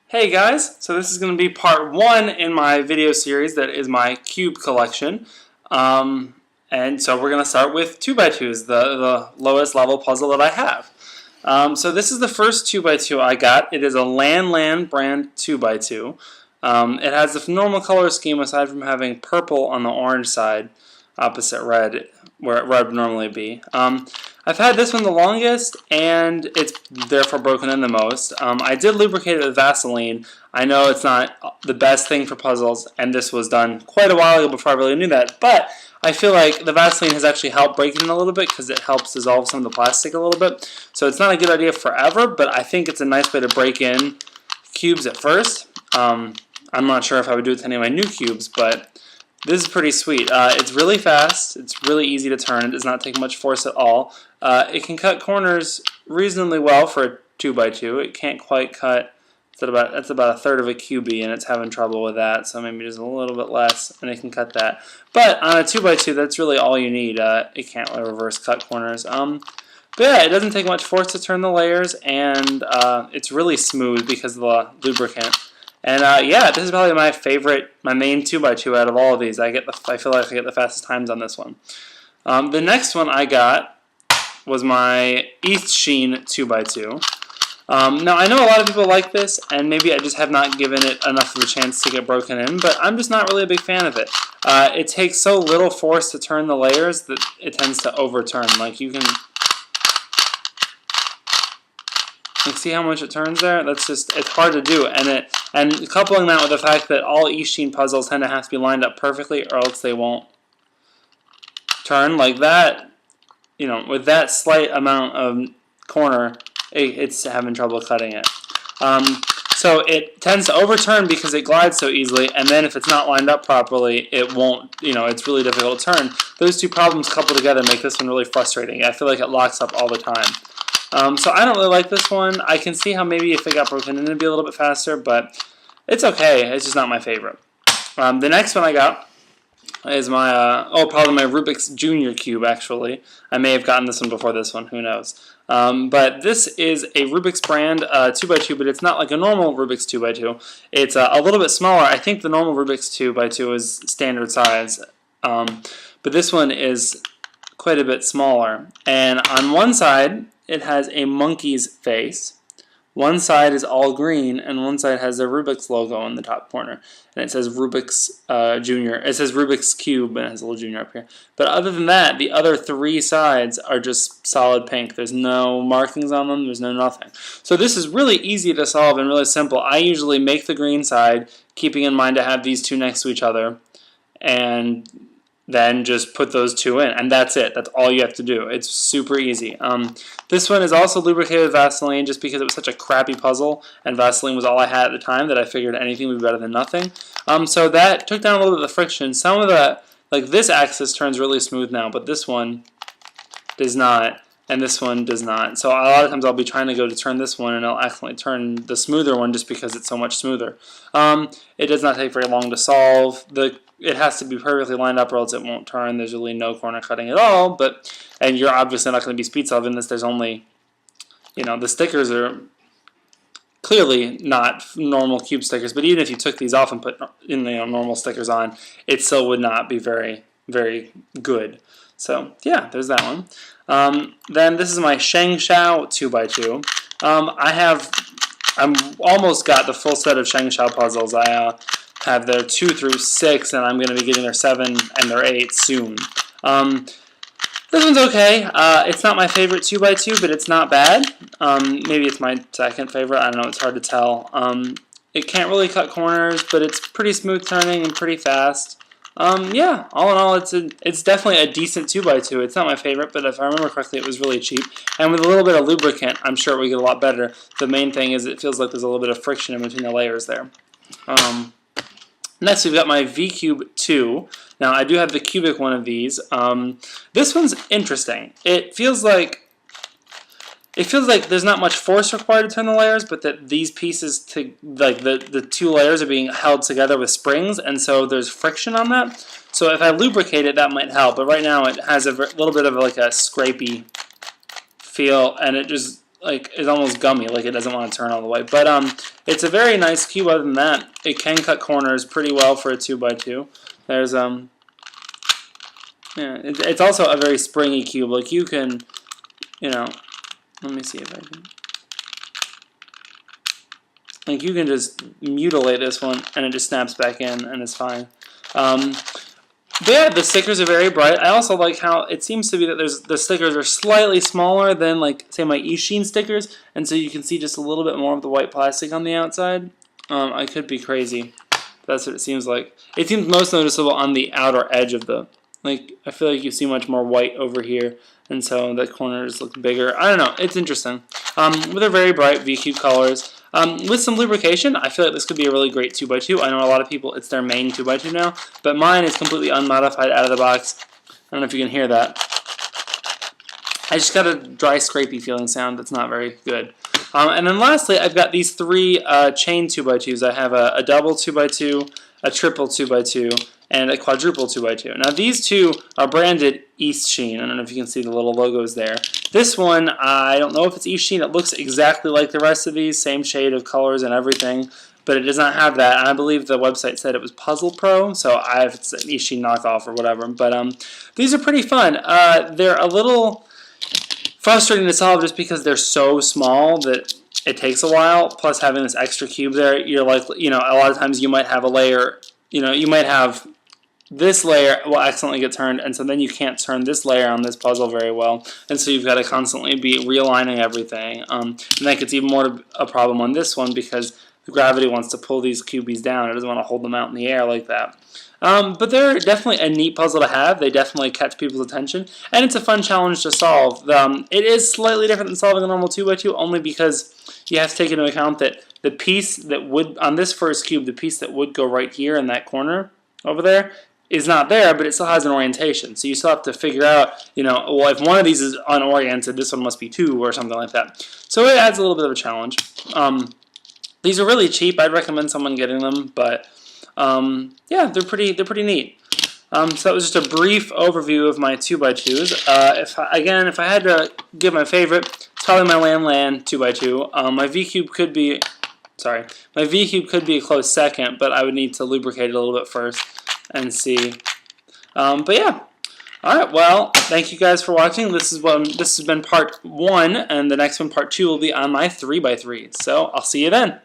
Hey guys, so this is going to be part 1 in my video series that is my cube collection. And so we're going to start with 2x2's, the lowest level puzzle that I have. So this is the first 2x2 I got. It is a LanLan brand 2x2. It has the normal color scheme aside from having purple on the orange side opposite red, where red would normally be. I've had this one the longest, and it's therefore broken in the most. I did lubricate it with Vaseline. I know it's not the best thing for puzzles, and this was done quite a while ago before I really knew that, but I feel like the Vaseline has actually helped break it in a little bit because it helps dissolve some of the plastic a little bit. So it's not a good idea forever, but I think it's a nice way to break in cubes at first. I'm not sure if I would do it to any of my new cubes, but this is pretty sweet. It's really fast. It's really easy to turn. It does not take much force at all. It can cut corners reasonably well for a 2x2. It can't quite cut. That's about a third of a cubie, and it's having trouble with that. So maybe just a little bit less, and it can cut that. But on a 2x2, that's really all you need. It can't really reverse cut corners. But yeah, it doesn't take much force to turn the layers, and it's really smooth because of the lubricant. And yeah, this is probably my favorite, my main 2x2 out of all of these. I feel like I get the fastest times on this one. The next one I got was my Eastsheen 2x2. Now I know a lot of people like this, and maybe I just have not given it enough of a chance to get broken in, but I'm just not really a big fan of it. It takes so little force to turn the layers that it tends to overturn. Like you can see how much it turns there? It's hard to do, and coupling that with the fact that all Eastsheen puzzles tend to have to be lined up perfectly, or else they won't turn like that. You know, with that slight amount of corner, it's having trouble cutting it. So it tends to overturn because it glides so easily, and then if it's not lined up properly, it won't. You know, it's really difficult to turn. Those two problems coupled together make this one really frustrating. I feel like it locks up all the time. So I don't really like this one. I can see how maybe if it got broken in it'd be a little bit faster, but it's okay. It's just not my favorite. The next one I got is my, probably my Rubik's Junior Cube, actually. I may have gotten this one before this one, who knows. But this is a Rubik's brand 2x2, but it's not like a normal Rubik's 2x2. It's a little bit smaller. I think the normal Rubik's 2x2 is standard size, but this one is quite a bit smaller. And on one side, it has a monkey's face. One side is all green, and one side has the Rubik's logo in the top corner. And it says Rubik's Junior. It says Rubik's Cube, and it has a little junior up here. But other than that, the other three sides are just solid pink. There's no markings on them. There's no nothing. So this is really easy to solve and really simple. I usually make the green side, keeping in mind to have these two next to each other, and then just put those two in, and that's it. That's all you have to do. It's super easy. This one is also lubricated with Vaseline just because it was such a crappy puzzle, and Vaseline was all I had at the time that I figured anything would be better than nothing. So that took down a little bit of the friction. Some of the, like this axis turns really smooth now, but this one does not, and this one does not. So a lot of times I'll be trying to go to turn this one, and I'll accidentally turn the smoother one just because it's so much smoother. It does not take very long to solve. It has to be perfectly lined up or else it won't turn. There's really no corner cutting at all, and you're obviously not going to be speed solving this. There's only, you know, the stickers are clearly not normal cube stickers, but even if you took these off and put normal stickers on, it still would not be very, very good. So yeah, there's that one. Then this is my ShengShou 2x2. I'm almost got the full set of ShengShou puzzles. I have their 2 through 6, and I'm going to be getting their 7 and their 8 soon. This one's okay. It's not my favorite 2x2, but it's not bad. Maybe it's my second favorite. I don't know. It's hard to tell. It can't really cut corners, but it's pretty smooth turning and pretty fast. Yeah, all in all, it's definitely a decent 2x2. It's not my favorite, but if I remember correctly, it was really cheap. And with a little bit of lubricant, I'm sure it would get a lot better. The main thing is it feels like there's a little bit of friction in between the layers there. Next, we've got my V-Cube 2. Now, I do have the cubic one of these. This one's interesting. It feels like there's not much force required to turn the layers, but that these pieces, like the two layers, are being held together with springs, and so there's friction on that. So if I lubricate it, that might help. But right now, it has a little bit of like a scrapey feel, and it just like is almost gummy, like it doesn't want to turn all the way. But it's a very nice cube. Other than that, it can cut corners pretty well for a 2x2. There's yeah, it's also a very springy cube. Like you can, you know, let me see if I can. Like you can just mutilate this one and it just snaps back in and it's fine. But yeah, the stickers are very bright. I also like how it seems to be that the stickers are slightly smaller than, like, say, my Eastsheen stickers, and so you can see just a little bit more of the white plastic on the outside. I could be crazy. That's what it seems like. It seems most noticeable on the outer edge of the, like, I feel like you see much more white over here, and so the corners look bigger. I don't know. It's interesting. But they're very bright V-cube colors. With some lubrication, I feel like this could be a really great 2x2. I know a lot of people, it's their main 2x2 now, but mine is completely unmodified out of the box. I don't know if you can hear that. I just got a dry, scrapey feeling sound that's not very good. And then lastly, I've got these three chain 2x2s. I have a double 2x2, a triple 2x2, and a quadruple 2x2. Now these two are branded Eastsheen. I don't know if you can see the little logos there. This one, I don't know if it's Eastsheen. It looks exactly like the rest of these, same shade of colors and everything, but it does not have that. And I believe the website said it was Puzzle Pro, so it's an Eastsheen knockoff or whatever. But these are pretty fun. They're a little frustrating to solve just because they're so small that it takes a while. Plus having this extra cube there, you're like, you know, a lot of times you might have a layer, you know, you might have this layer will accidentally get turned, and so then you can't turn this layer on this puzzle very well, and so you've got to constantly be realigning everything. And that gets even more a problem on this one because the gravity wants to pull these cubies down. It doesn't want to hold them out in the air like that. But they're definitely a neat puzzle to have. They definitely catch people's attention, and it's a fun challenge to solve. It is slightly different than solving a normal 2x2, only because you have to take into account that the piece that would, on this first cube, the piece that would go right here in that corner over there, is not there, but it still has an orientation. So you still have to figure out, you know, well, if one of these is unoriented, this one must be 2 or something like that. So it adds a little bit of a challenge. These are really cheap. I'd recommend someone getting them, but yeah, they're pretty neat. So that was just a brief overview of my 2x2s. If I had to give my favorite, it's probably my LanLan 2x2. My V-cube could be, my V-cube could be a close second, but I would need to lubricate it a little bit first and see. But yeah. Alright, well, thank you guys for watching. This has been part 1, and the next one, part 2, will be on my 3x3. So I'll see you then.